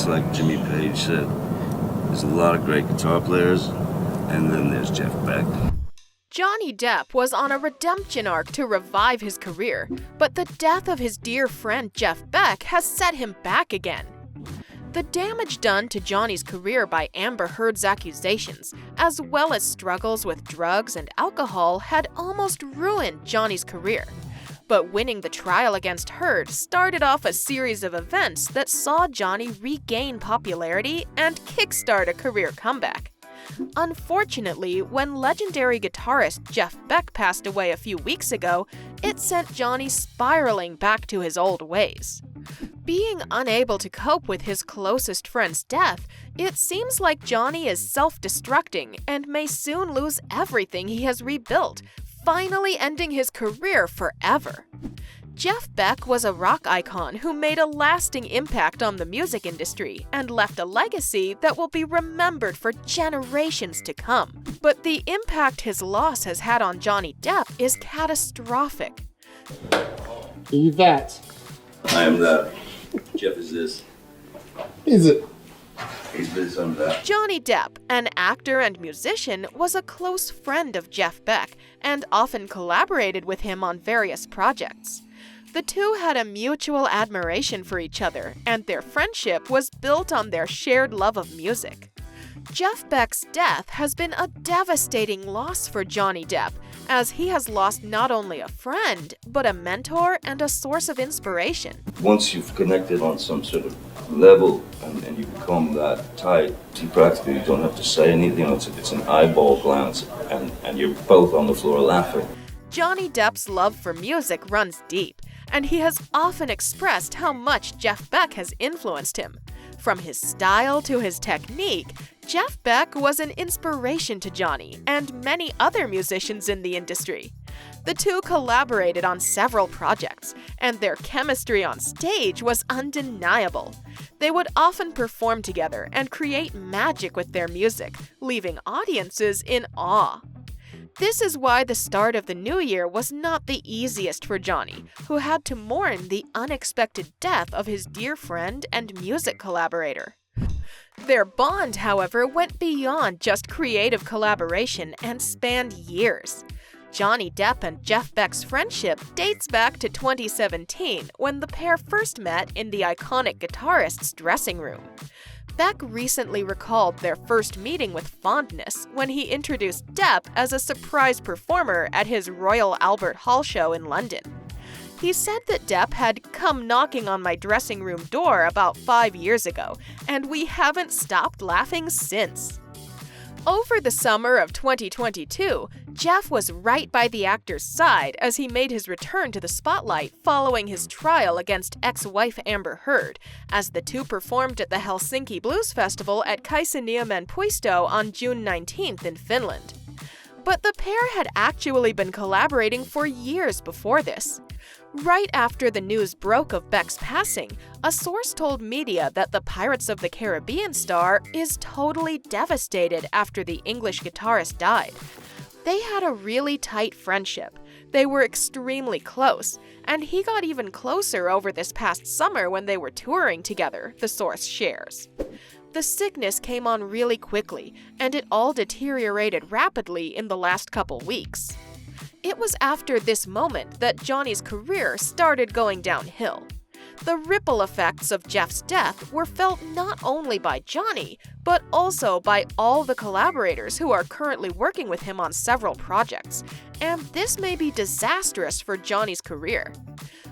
just like Jimmy Page said, there's a lot of great guitar players, and then there's Jeff Beck. Johnny Depp was on a redemption arc to revive his career, but the death of his dear friend Jeff Beck has set him back again. The damage done to Johnny's career by Amber Heard's accusations, as well as struggles with drugs and alcohol, had almost ruined Johnny's career. But winning the trial against Heard started off a series of events that saw Johnny regain popularity and kickstart a career comeback. Unfortunately, when legendary guitarist Jeff Beck passed away a few weeks ago, it sent Johnny spiraling back to his old ways. Being unable to cope with his closest friend's death, it seems like Johnny is self-destructing and may soon lose everything he has rebuilt, finally ending his career forever. Jeff Beck was a rock icon who made a lasting impact on the music industry and left a legacy that will be remembered for generations to come. But the impact his loss has had on Johnny Depp is catastrophic. Yvette. I am that. Jeff is this. Is it? He's this, I'm that. Johnny Depp, an actor and musician, was a close friend of Jeff Beck and often collaborated with him on various projects. The two had a mutual admiration for each other, and their friendship was built on their shared love of music. Jeff Beck's death has been a devastating loss for Johnny Depp, as he has lost not only a friend, but a mentor and a source of inspiration. Once you've connected on some sort of level and you become that tight, you practically don't have to say anything. It's an eyeball glance and you're both on the floor laughing. Johnny Depp's love for music runs deep, and he has often expressed how much Jeff Beck has influenced him. From his style to his technique, Jeff Beck was an inspiration to Johnny and many other musicians in the industry. The two collaborated on several projects, and their chemistry on stage was undeniable. They would often perform together and create magic with their music, leaving audiences in awe. This is why the start of the new year was not the easiest for Johnny, who had to mourn the unexpected death of his dear friend and music collaborator. Their bond, however, went beyond just creative collaboration and spanned years. Johnny Depp and Jeff Beck's friendship dates back to 2017, when the pair first met in the iconic guitarist's dressing room. Beck recently recalled their first meeting with fondness when he introduced Depp as a surprise performer at his Royal Albert Hall show in London. He said that Depp had come knocking on my dressing room door about 5 years ago, and we haven't stopped laughing since. Over the summer of 2022, Jeff was right by the actor's side as he made his return to the spotlight following his trial against ex-wife Amber Heard, as the two performed at the Helsinki Blues Festival at Kaisaniamen Puisto on June 19th in Finland. But the pair had actually been collaborating for years before this. Right after the news broke of Beck's passing, a source told media that the Pirates of the Caribbean star is totally devastated after the English guitarist died. They had a really tight friendship. They were extremely close, and he got even closer over this past summer when they were touring together, the source shares. The sickness came on really quickly, and it all deteriorated rapidly in the last couple weeks. It was after this moment that Johnny's career started going downhill. The ripple effects of Jeff's death were felt not only by Johnny, but also by all the collaborators who are currently working with him on several projects, and this may be disastrous for Johnny's career.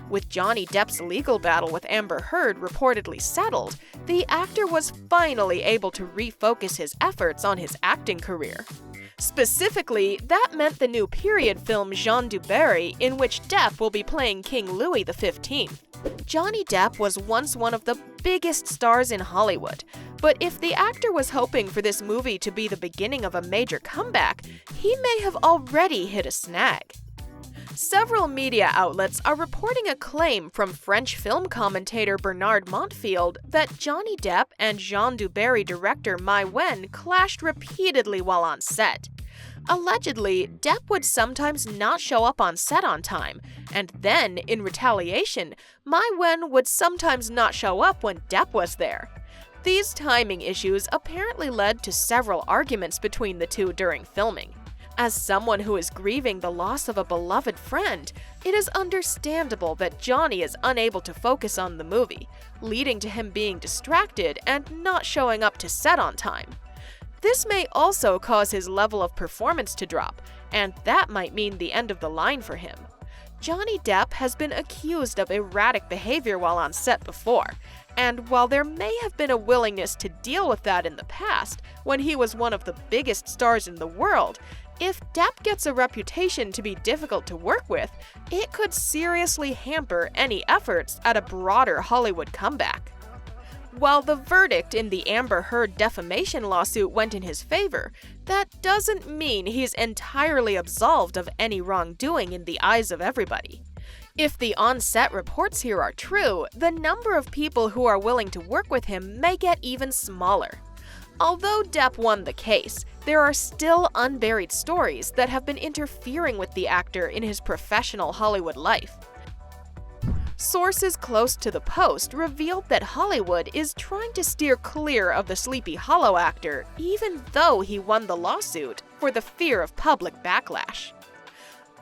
With Johnny Depp's legal battle with Amber Heard reportedly settled, the actor was finally able to refocus his efforts on his acting career. Specifically, that meant the new period film Jean du Barry, in which Depp will be playing King Louis XV. Johnny Depp was once one of the biggest stars in Hollywood, but if the actor was hoping for this movie to be the beginning of a major comeback, he may have already hit a snag. Several media outlets are reporting a claim from French film commentator Bernard Montfield that Johnny Depp and Jean du Barry director Mai Wen clashed repeatedly while on set. Allegedly, Depp would sometimes not show up on set on time, and then, in retaliation, Mai Wen would sometimes not show up when Depp was there. These timing issues apparently led to several arguments between the two during filming. As someone who is grieving the loss of a beloved friend, it is understandable that Johnny is unable to focus on the movie, leading to him being distracted and not showing up to set on time. This may also cause his level of performance to drop, and that might mean the end of the line for him. Johnny Depp has been accused of erratic behavior while on set before, and while there may have been a willingness to deal with that in the past, when he was one of the biggest stars in the world, if Depp gets a reputation to be difficult to work with, it could seriously hamper any efforts at a broader Hollywood comeback. While the verdict in the Amber Heard defamation lawsuit went in his favor, that doesn't mean he's entirely absolved of any wrongdoing in the eyes of everybody. If the on-set reports here are true, the number of people who are willing to work with him may get even smaller. Although Depp won the case, there are still unburied stories that have been interfering with the actor in his professional Hollywood life. Sources close to the Post revealed that Hollywood is trying to steer clear of the Sleepy Hollow actor, even though he won the lawsuit, for the fear of public backlash.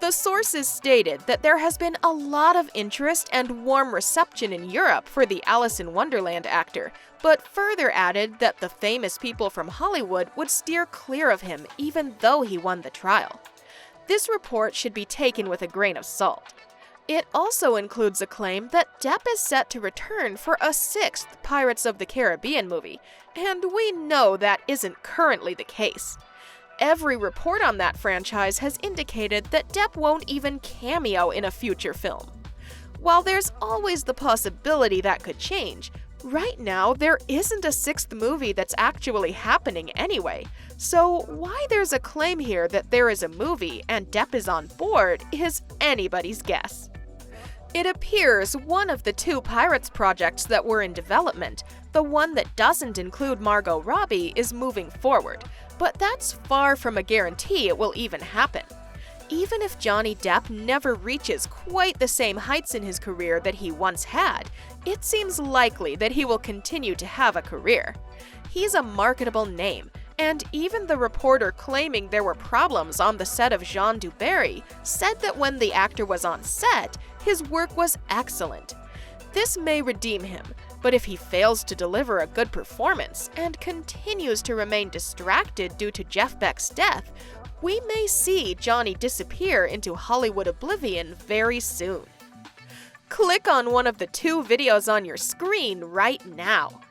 The sources stated that there has been a lot of interest and warm reception in Europe for the Alice in Wonderland actor, but further added that the famous people from Hollywood would steer clear of him even though he won the trial. This report should be taken with a grain of salt. It also includes a claim that Depp is set to return for a 6th Pirates of the Caribbean movie, and we know that isn't currently the case. Every report on that franchise has indicated that Depp won't even cameo in a future film. While there's always the possibility that could change, right now there isn't a 6th movie that's actually happening anyway, so why there's a claim here that there is a movie and Depp is on board is anybody's guess. It appears one of the 2 Pirates projects that were in development, the one that doesn't include Margot Robbie, is moving forward, but that's far from a guarantee it will even happen. Even if Johnny Depp never reaches quite the same heights in his career that he once had, it seems likely that he will continue to have a career. He's a marketable name, and even the reporter claiming there were problems on the set of Jean du Barry said that when the actor was on set, his work was excellent. This may redeem him, but if he fails to deliver a good performance and continues to remain distracted due to Jeff Beck's death, we may see Johnny disappear into Hollywood oblivion very soon. Click on one of the 2 videos on your screen right now.